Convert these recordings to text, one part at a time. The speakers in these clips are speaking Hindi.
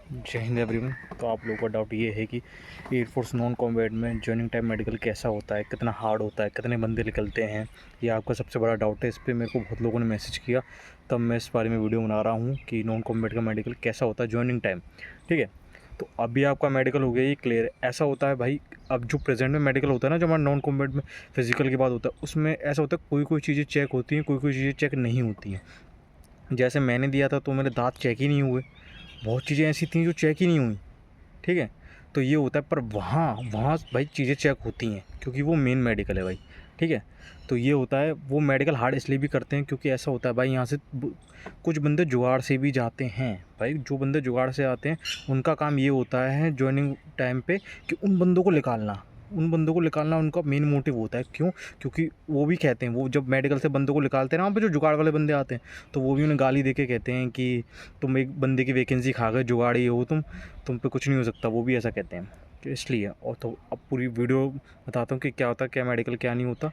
जय हिंद एवरीवन। तो आप लोगों का डाउट ये है कि एयरफोर्स नॉन कॉम्बैट में जॉइनिंग टाइम मेडिकल कैसा होता है, कितना हार्ड होता है, कितने बंदे निकलते हैं। ये आपका सबसे बड़ा डाउट है। इस पर मेरे को बहुत लोगों ने मैसेज किया, तब मैं इस बारे में वीडियो बना रहा हूँ कि नॉन कॉम्बैट का मेडिकल कैसा होता है जॉइनिंग टाइम। ठीक है, तो अभी आपका मेडिकल हो गया ये क्लियर। ऐसा होता है भाई, अब जो प्रेजेंट में मेडिकल होता है ना, जो हमारा नॉन कॉम्बैट में फिजिकल की बात होता है, उसमें ऐसा होता है कोई कोई चीज़ें चेक होती हैं, कोई कोई चीज़ें चेक नहीं होती हैं। जैसे मैंने दिया था तो मेरे दांत चेक ही नहीं हुए, बहुत चीज़ें ऐसी थी जो चेक ही नहीं हुई। ठीक है, तो ये होता है। पर वहाँ वहाँ भाई चीज़ें चेक होती हैं क्योंकि वो मेन मेडिकल है भाई। ठीक है, तो ये होता है। वो मेडिकल हार्ड इसलिए भी करते हैं क्योंकि ऐसा होता है भाई, यहाँ से कुछ बंदे जुगाड़ से भी जाते हैं भाई। जो बंदे जुगाड़ से आते हैं उनका काम ये होता है जॉइनिंग टाइम पे कि उन बंदों को निकालना उनका मेन मोटिव होता है। क्यों? क्योंकि वो भी कहते हैं, वो जब मेडिकल से बंदों को निकालते हैं ना, वहाँ पे जो जुगाड़ वाले बंदे आते हैं, तो वो भी उन्हें गाली दे के कहते हैं कि तुम एक बंदे की वैकेंसी खा गए, जुगाड़ी हो तुम पे कुछ नहीं हो सकता। वो भी ऐसा कहते हैं, तो इसलिए। और तो अब पूरी वीडियो बताता हूँ कि क्या होता है, क्या मेडिकल क्या नहीं होता।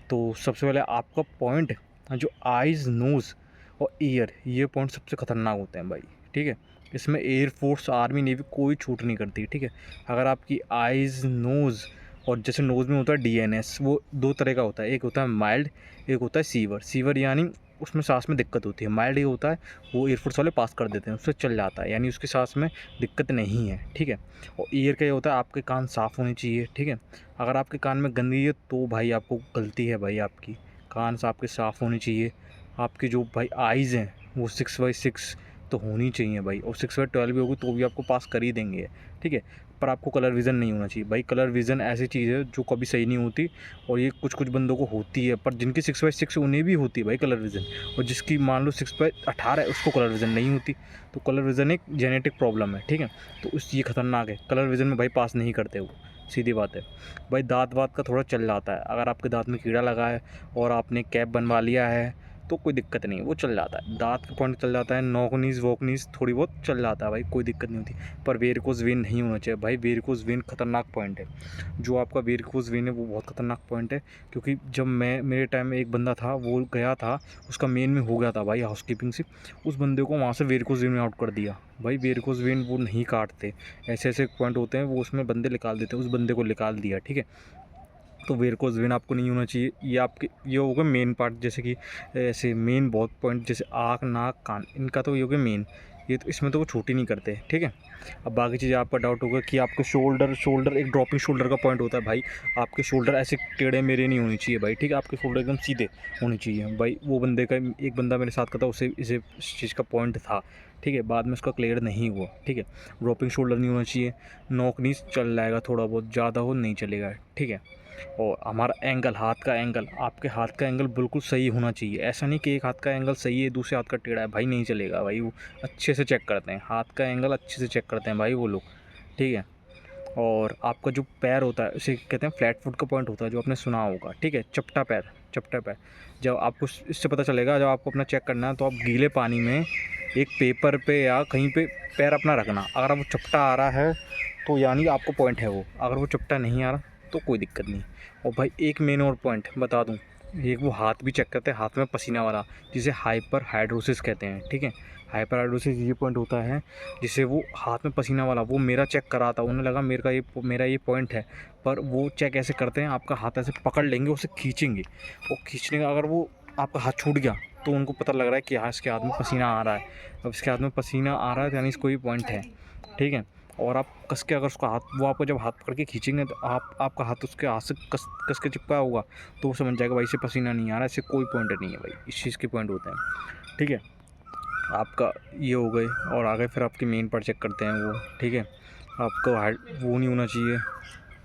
तो सबसे पहले आपका पॉइंट, जो आइज़, नोज़ और ईयर, ये पॉइंट सबसे ख़तरनाक होते हैं भाई। ठीक है, इसमें एयरफोर्स, आर्मी, नेवी कोई छूट नहीं करती। ठीक है, अगर आपकी आइज़, नोज़, और जैसे नोज़ में होता है डीएनएस, वो दो तरह का होता है। एक होता है माइल्ड, एक होता है सीवर। सीवर यानी उसमें सांस में दिक्कत होती है। माइल्ड ये होता है वो एयरफोर्स वाले पास कर देते हैं, उससे चल जाता है, यानी उसकी सांस में दिक्कत नहीं है। ठीक है, और ईयर का ये होता है आपके कान साफ़ होने चाहिए। ठीक है, अगर आपके कान में गंदगी है तो भाई आपको गलती है भाई। आपकी कान से आपके साफ़ होने चाहिए। आपकी जो भाई आइज़ हैं वो 6/6 तो होनी चाहिए भाई, और 6/12 भी होगी तो भी आपको पास कर ही देंगे। ठीक है, पर आपको कलर विज़न नहीं होना चाहिए भाई। कलर विज़न ऐसी चीज़ है जो कभी सही नहीं होती, और ये कुछ कुछ बंदों को होती है। पर जिनकी 6/6 उन्हें भी होती है भाई कलर विज़न, और जिसकी मान लो 6/18 है उसको कलर विज़न नहीं होती। तो कलर विज़न एक जेनेटिक प्रॉब्लम है। ठीक है, तो उस ये ख़तरनाक है। कलर विज़न में भाई पास नहीं करते वो, सीधी बात है भाई। दाँत वात का थोड़ा चल जाता है, अगर आपके दाँत में कीड़ा लगा है और आपने कैप बनवा लिया है तो कोई दिक्कत नहीं है, वो चल जाता है। दाँत का पॉइंट चल जाता है, नोकनीज़ वोकनीज़ थोड़ी बहुत चल जाता है भाई, कोई दिक्कत नहीं होती। पर वेरिकोज़ वेन नहीं होना चाहिए भाई। वेरिकोज़ वेन खतरनाक पॉइंट है। जो आपका वेरिकोज़ वेन है वो बहुत खतरनाक पॉइंट है, क्योंकि जब मेरे टाइम में एक बंदा था, वो गया था, उसका मेन में हो गया था भाई हाउसकीपिंग से। उस बंदे को वहाँ से वेरिकोज़ वेन में आउट कर दिया भाई। वेरिकोज़ वेन वो नहीं काटते, ऐसे ऐसे पॉइंट होते हैं वो, उसमें बंदे निकाल देते हैं। उस बंदे को निकाल दिया। ठीक है, तो वेरिकोज़ वेन आपको नहीं होना चाहिए। ये आपके ये हो गए मेन पार्ट, जैसे कि ऐसे मेन बहुत पॉइंट, जैसे आँख, नाक, कान, इनका तो ये हो गया मेन। ये तो इसमें तो वो छूट ही नहीं करते। ठीक है, अब बाकी चीज़ें आपका डाउट होगा कि आपके शोल्डर एक ड्रॉपिंग शोल्डर का पॉइंट होता है भाई। आपके शोल्डर ऐसे टेढ़े मेढ़े नहीं होने चाहिए भाई। ठीक है, आपके शोल्डर एकदम सीधे होने चाहिए भाई। वो बंदे का, एक बंदा मेरे साथ का था, उसे इस चीज़ का पॉइंट था। ठीक है, बाद में उसका क्लियर नहीं हुआ। ठीक है, ड्रॉपिंग शोल्डर नहीं होना चाहिए। नोक नीज चल जाएगा थोड़ा बहुत, ज़्यादा हो नहीं चलेगा। ठीक है, और हमारा एंगल, हाथ का एंगल, आपके हाथ का एंगल बिल्कुल सही होना चाहिए। ऐसा नहीं कि एक हाथ का एंगल सही है दूसरे हाथ का टेढ़ा है भाई, नहीं चलेगा भाई। वो अच्छे से चेक करते हैं, हाथ का एंगल अच्छे से चेक करते हैं भाई वो लोग। ठीक है, और आपका जो पैर होता है उसे कहते हैं फ्लैट फुट का पॉइंट होता है, जो आपने सुना होगा। ठीक है, चपटा पैर, चपटा पैर। जब आपको इससे पता चलेगा, जब आपको अपना चेक करना है तो आप गीले पानी में एक पेपर पे या कहीं पे पैर अपना रखना। अगर वो चपटा आ रहा है तो यानी आपको पॉइंट है वो, अगर वो चपटा नहीं आ रहा तो कोई दिक्कत नहीं। और भाई एक मेन और पॉइंट बता दूं, एक वो हाथ भी चेक करते हैं, हाथ में पसीना वाला, जिसे हाइपर हाइड्रोसिस कहते हैं। ठीक है, हाइपर हाइड्रोसिस ये पॉइंट होता है जिसे वो हाथ में पसीना वाला, वो मेरा चेक करा था, उन्हें लगा मेरा ये पॉइंट है। पर वो चेक ऐसे करते हैं, आपका हाथ ऐसे पकड़ लेंगे, उसे खींचेंगे, और खींचने का अगर वो आपका हाथ छूट गया तो उनको पता लग रहा है कि हाँ इसके हाथ में पसीना आ रहा है। अब इसके हाथ में पसीना आ रहा है तो यानी इसको ये पॉइंट है। ठीक है, और आप कस के अगर उसका हाथ, वो आपको जब हाथ पकड़ के खींचेंगे तो आपका हाथ उसके हाथ से कस के चिपका होगा, तो वो समझ जाएगा भाई इसे पसीना नहीं आ रहा है, इससे कोई पॉइंट नहीं है भाई। इस चीज़ के पॉइंट होते हैं। ठीक है, आपका ये हो गए, और आगे फिर आपके मेन पार्ट चेक करते हैं वो। ठीक है, आपको वो नहीं होना चाहिए,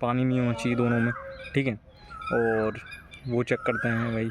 पानी नहीं होना चाहिए दोनों में। ठीक है, और वो चेक करते हैं भाई।